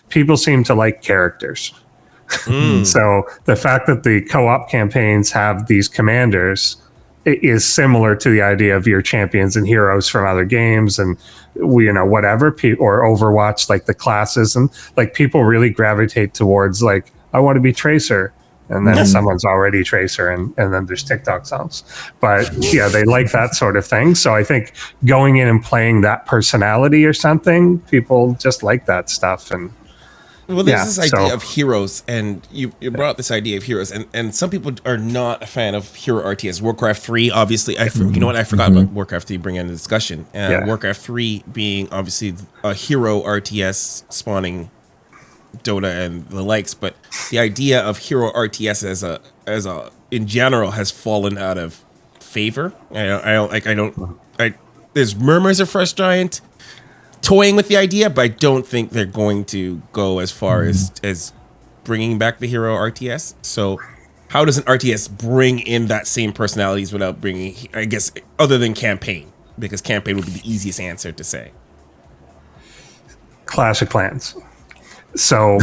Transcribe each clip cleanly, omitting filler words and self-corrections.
people seem to like characters. So the fact that the co-op campaigns have these commanders is similar to the idea of your champions and heroes from other games and whatever, or Overwatch, like the classes, and like people really gravitate towards like, I want to be Tracer, and then someone's already Tracer, and then there's TikTok songs. But yeah, they like that sort of thing. So I think going in and playing that personality or something, people just like that stuff. And well, there's this idea of heroes, and you brought up this idea of heroes, and some people are not a fan of hero RTS. Warcraft 3, obviously, you know what? I forgot about Warcraft 3 bringing in the discussion. Warcraft 3 being obviously a hero RTS spawning Dota and the likes, but the idea of hero RTS as a in general has fallen out of favor. There's murmurs of Fresh Giant toying with the idea, but I don't think they're going to go as far as bringing back the hero RTS. So how does an RTS bring in that same personalities without bringing, I guess, other than campaign? Because campaign would be the easiest answer to say. Clash of Clans. So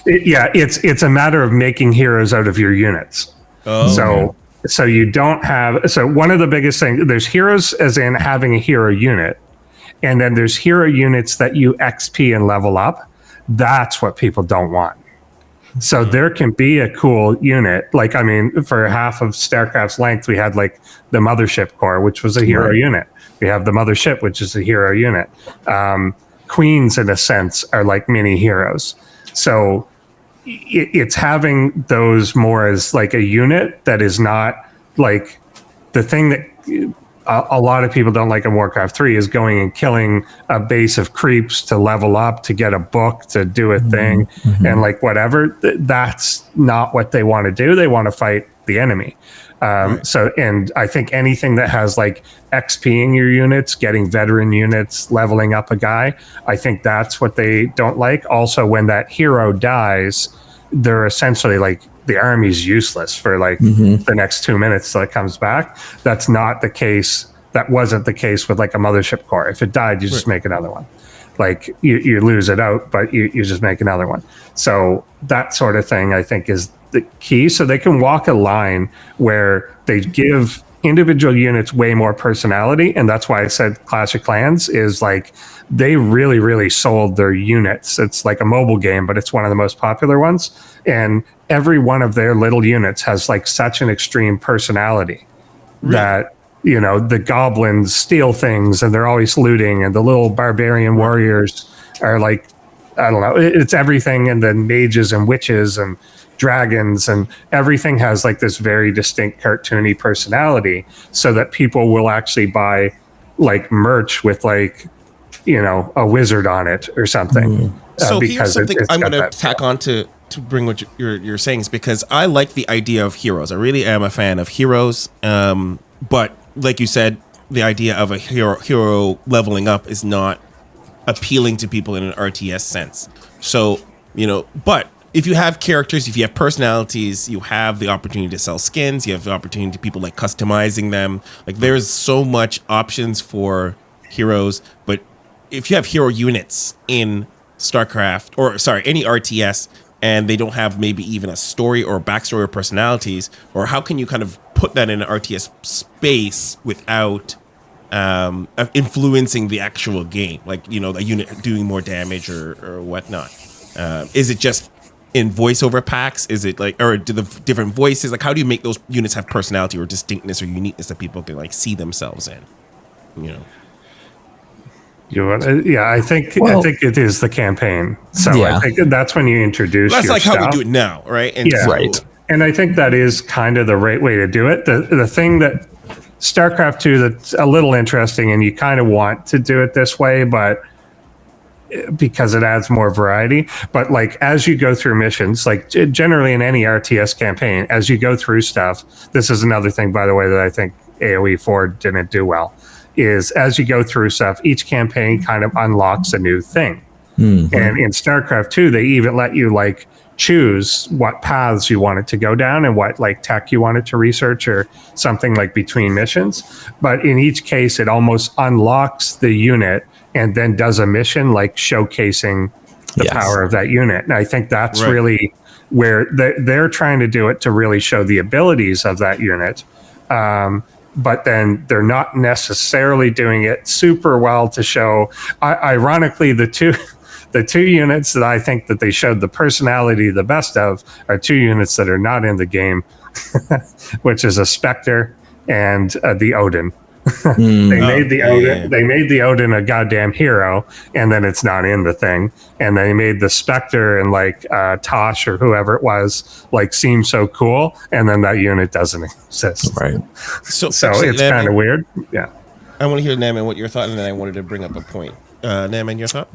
it's a matter of making heroes out of your units. So you don't have, so one of the biggest things, there's heroes as in having a hero unit, and then there's hero units that you XP and level up. That's what people don't want. So there can be a cool unit. Like, I mean, for half of StarCraft's length, we had like the Mothership Core, which was a hero unit. We have the Mothership, which is a hero unit. Queens, in a sense, are like mini heroes. So it's having those more as like a unit that is not like the thing that a lot of people don't like in Warcraft 3 is going and killing a base of creeps to level up, to get a book, to do a thing, and like whatever. That's not what they want to do. They want to fight the enemy. So, and I think anything that has like XPing your units, getting veteran units, leveling up a guy, I think that's what they don't like. Also, when that hero dies, they're essentially like, the army's useless for like the next 2 minutes till it comes back. That's not the case. That wasn't the case with like a Mothership Core. If it died, you just make another one. Like you lose it out, but you just make another one. So that sort of thing, I think, is the key. So they can walk a line where they give individual units way more personality. And that's why I said Clash of Clans is like, they really, really sold their units. It's like a mobile game, but it's one of the most popular ones. And every one of their little units has like such an extreme personality that, you know, the goblins steal things and they're always looting, and the little barbarian warriors are like, I don't know, it's everything. And then mages and witches and dragons and everything has like this very distinct cartoony personality, so that people will actually buy like merch with like, you know, a wizard on it or something. So here's something I'm going to tack on to bring what you're saying, is because I like the idea of heroes. I really am a fan of heroes. But like you said, the idea of a hero leveling up is not appealing to people in an RTS sense. So, you know, but if you have characters, if you have personalities, you have the opportunity to sell skins, you have the opportunity to people like customizing them. Like there's so much options for heroes. But if you have hero units in StarCraft, or sorry, any RTS, and they don't have maybe even a story or a backstory or personalities, or how can you kind of put that in an RTS space without influencing the actual game? Like, you know, a unit doing more damage or whatnot. Is it just in voiceover packs? Is it like, or do the different voices, like how do you make those units have personality or distinctness or uniqueness that people can like see themselves in, you know? I think it is the campaign. So I think that's when you introduce. That's your like stuff. how we do it now, right? And right. And I think that is kind of the right way to do it. The thing that StarCraft 2 that's a little interesting, and you kind of want to do it this way, but because it adds more variety. But like as you go through missions, like generally in any RTS campaign, as you go through stuff, this is another thing, by the way, that I think AoE 4 didn't do well, is as you go through stuff, each campaign kind of unlocks a new thing. And in StarCraft 2, they even let you like choose what paths you wanted to go down and what like tech you wanted to research or something like between missions. But in each case, it almost unlocks the unit and then does a mission like showcasing the power of that unit. And I think that's really where they're trying to do it to really show the abilities of that unit. But then they're not necessarily doing it super well to show. Ironically, the two units that I think that they showed the personality the best of are two units that are not in the game, which is a Spectre and the Odin. They made the Odin a goddamn hero, and then it's not in the thing. And they made the Spectre and like Tosh or whoever it was like seem so cool, and then that unit doesn't exist. Right. So it's kind of weird. Yeah. I want to hear, Nanman, what your thought, and then I wanted to bring up a point. Nanman, your thought?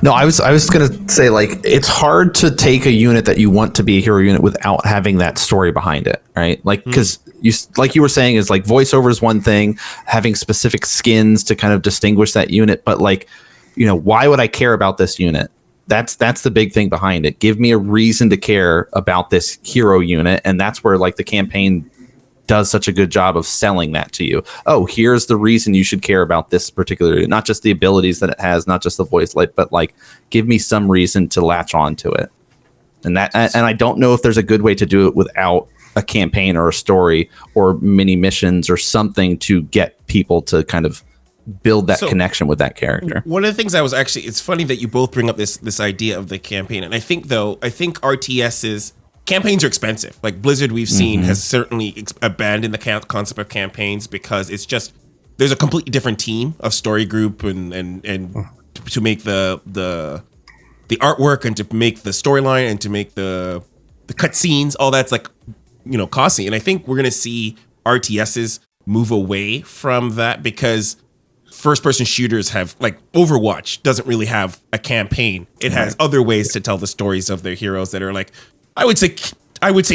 No, I was gonna say, like, it's hard to take a unit that you want to be a hero unit without having that story behind it, right? Like, because you were saying, is like voiceover is one thing, having specific skins to kind of distinguish that unit, but like, why would I care about this unit? That's the big thing behind it. Give me a reason to care about this hero unit, and that's where like the campaign does such a good job of selling that to you. Oh, here's the reason you should care about this particular, not just the abilities that it has, not just the voice light, but like give me some reason to latch on to it. And I don't know if there's a good way to do it without a campaign or a story or mini missions or something to get people to kind of build that connection with that character. One of the things it's funny that you both bring up this idea of the campaign. And I think RTS's campaigns are expensive. Like Blizzard, we've seen, has certainly abandoned the concept of campaigns because it's just there's a completely different team of story group and to make the artwork and to make the storyline and to make the cutscenes. All that's like costly. And I think we're gonna see RTSs move away from that because first-person shooters have, like, Overwatch doesn't really have a campaign. It has other ways to tell the stories of their heroes that are like, I would say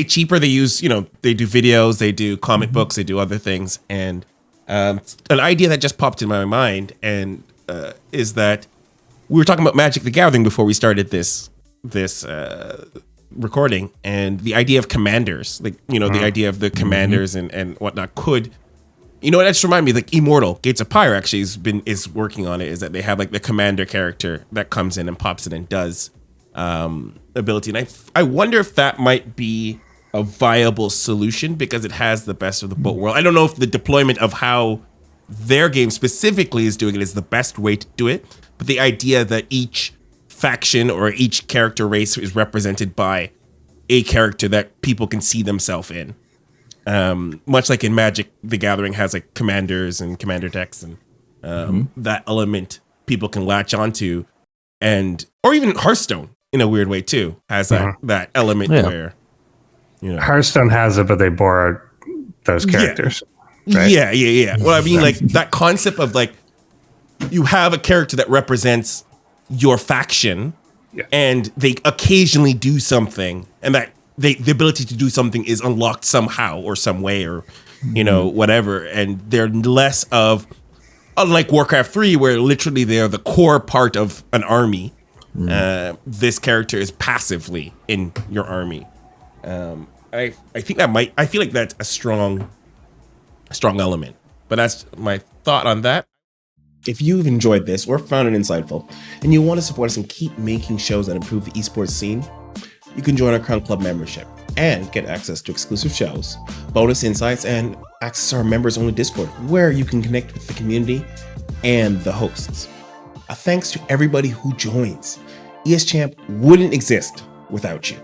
cheaper. They use, they do videos, they do comic books, they do other things. And an idea that just popped in my mind and is that we were talking about Magic the Gathering before we started this recording, and the idea of commanders, like, the idea of the commanders and whatnot could, it just reminded me, like Immortal Gates of Pyre actually is working on it, is that they have like the commander character that comes in and pops in and does ability. And I wonder if that might be a viable solution because it has the best of the both world. I don't know if the deployment of how their game specifically is doing it is the best way to do it, but the idea that each faction or each character race is represented by a character that people can see themselves in. Much like in Magic the Gathering has like commanders and commander decks and that element people can latch onto, or even Hearthstone in a weird way too has that element where Hearthstone has it, but they borrowed those characters. Right? Yeah. Well, I mean, like that concept of like you have a character that represents your faction, and they occasionally do something, and that the ability to do something is unlocked somehow or some way, or whatever, and they're less of, unlike Warcraft 3, where literally they are the core part of an army. This character is passively in your army. I think I feel like that's a strong element, but that's my thought on that. If you've enjoyed this or found it insightful and you want to support us and keep making shows that improve the esports scene, you can join our Crown Club membership and get access to exclusive shows, bonus insights, and access our members-only Discord, where you can connect with the community and the hosts. A thanks to everybody who joins. ESChamp wouldn't exist without you.